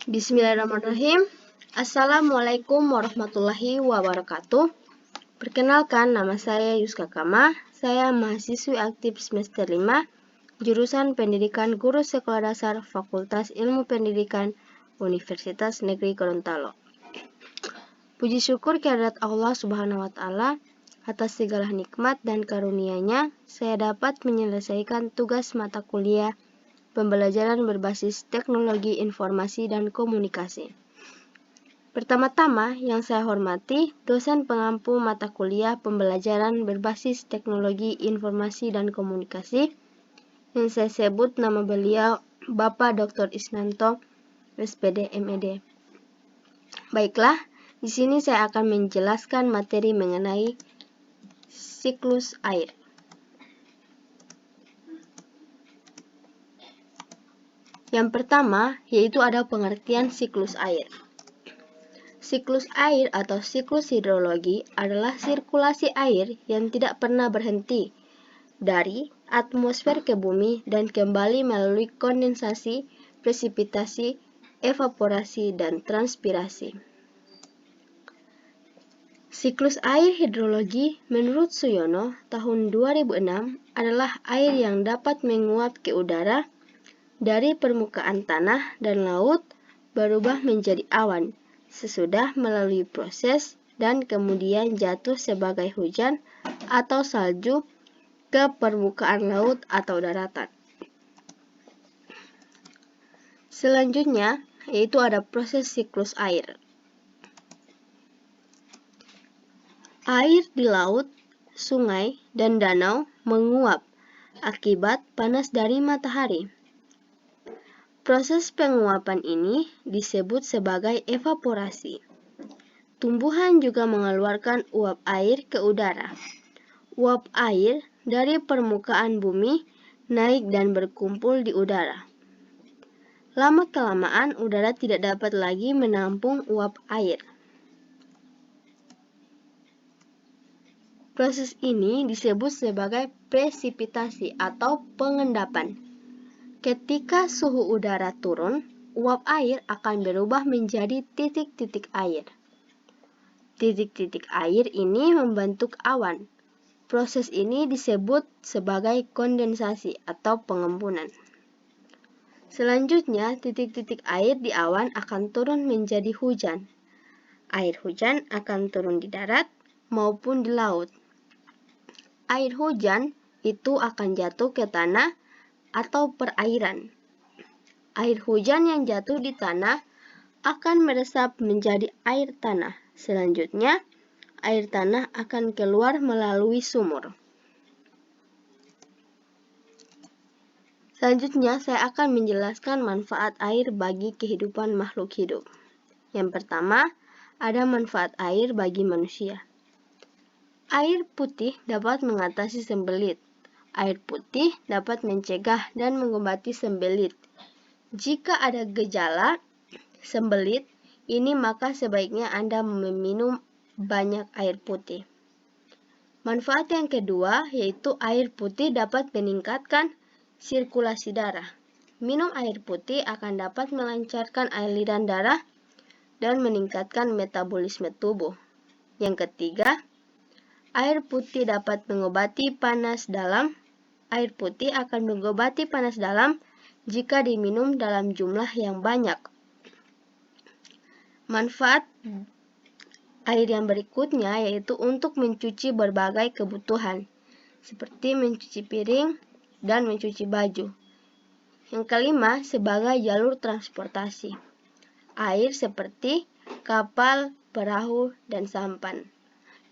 Bismillahirrahmanirrahim. Assalamualaikum warahmatullahi wabarakatuh. Perkenalkan, nama saya Yuska Kama. Saya mahasiswi aktif semester 5, jurusan Pendidikan Guru Sekolah Dasar Fakultas Ilmu Pendidikan Universitas Negeri Gorontalo. Puji syukur kehadirat Allah Subhanahu wa Ta'ala atas segala nikmat dan karunia-Nya, saya dapat menyelesaikan tugas mata kuliah pembelajaran berbasis teknologi informasi dan komunikasi. Pertama-tama, yang saya hormati dosen pengampu mata kuliah pembelajaran berbasis teknologi informasi dan komunikasi, yang saya sebut nama beliau Bapak Dr. Isnanto, SPD MED. Baiklah, di sini saya akan menjelaskan materi mengenai siklus air. Yang pertama, yaitu ada pengertian siklus air. Siklus air atau siklus hidrologi adalah sirkulasi air yang tidak pernah berhenti dari atmosfer ke bumi dan kembali melalui kondensasi, presipitasi, evaporasi, dan transpirasi. Siklus air hidrologi menurut Suyono tahun 2006 adalah air yang dapat menguap ke udara dari permukaan tanah dan laut berubah menjadi awan sesudah melalui proses dan kemudian jatuh sebagai hujan atau salju ke permukaan laut atau daratan. Selanjutnya yaitu ada proses siklus air. Air di laut, sungai, dan danau menguap akibat panas dari matahari. Proses penguapan ini disebut sebagai evaporasi. Tumbuhan juga mengeluarkan uap air ke udara. Uap air dari permukaan bumi naik dan berkumpul di udara. Lama-kelamaan udara tidak dapat lagi menampung uap air. Proses ini disebut sebagai presipitasi atau pengendapan. Ketika suhu udara turun, uap air akan berubah menjadi titik-titik air. Titik-titik air ini membentuk awan. Proses ini disebut sebagai kondensasi atau pengembunan. Selanjutnya, titik-titik air di awan akan turun menjadi hujan. Air hujan akan turun di darat maupun di laut. Air hujan itu akan jatuh ke tanah atau perairan. Air hujan yang jatuh di tanah akan meresap menjadi air tanah. Selanjutnya, air tanah akan keluar melalui sumur. Selanjutnya, saya akan menjelaskan manfaat air bagi kehidupan makhluk hidup. Yang pertama, ada manfaat air bagi manusia. Air putih dapat mengatasi sembelit. Air putih dapat mencegah dan mengobati sembelit. Jika ada gejala sembelit ini, maka sebaiknya Anda meminum banyak air putih. Manfaat yang kedua yaitu air putih dapat meningkatkan sirkulasi darah. Minum air putih akan dapat melancarkan aliran darah dan meningkatkan metabolisme tubuh. Yang ketiga, air putih dapat mengobati panas dalam. Air putih akan mengobati panas dalam jika diminum dalam jumlah yang banyak. Manfaat air yang berikutnya yaitu untuk mencuci berbagai kebutuhan, seperti mencuci piring dan mencuci baju. Yang kelima, sebagai jalur transportasi. Air seperti kapal, perahu, dan sampan.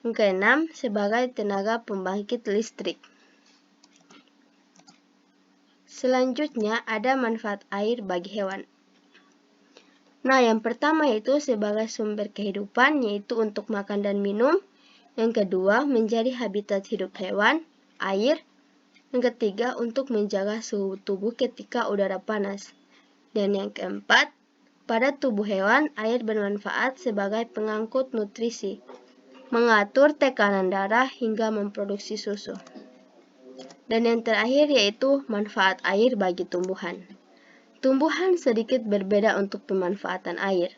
Yang keenam, sebagai tenaga pembangkit listrik. Selanjutnya ada manfaat air bagi hewan. Nah, yang pertama yaitu sebagai sumber kehidupan, yaitu untuk makan dan minum. Yang kedua, menjadi habitat hidup hewan, air. Yang ketiga, untuk menjaga suhu tubuh ketika udara panas. Dan yang keempat, pada tubuh hewan, air bermanfaat sebagai pengangkut nutrisi, mengatur tekanan darah hingga memproduksi susu. Dan yang terakhir yaitu manfaat air bagi tumbuhan. Tumbuhan sedikit berbeda untuk pemanfaatan air,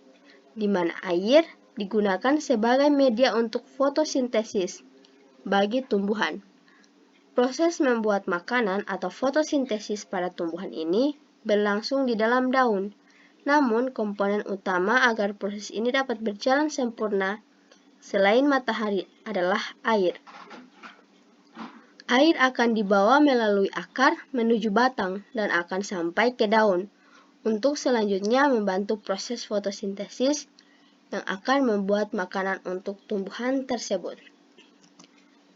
di mana air digunakan sebagai media untuk fotosintesis bagi tumbuhan. Proses membuat makanan atau fotosintesis pada tumbuhan ini berlangsung di dalam daun. Namun, komponen utama agar proses ini dapat berjalan sempurna selain matahari adalah air. Air akan dibawa melalui akar menuju batang dan akan sampai ke daun untuk selanjutnya membantu proses fotosintesis yang akan membuat makanan untuk tumbuhan tersebut.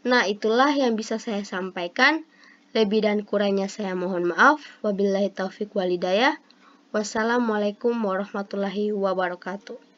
Nah, itulah yang bisa saya sampaikan. Lebih dan kurangnya saya mohon maaf. Wabillahi taufiq walhidayah. Wassalamualaikum warahmatullahi wabarakatuh.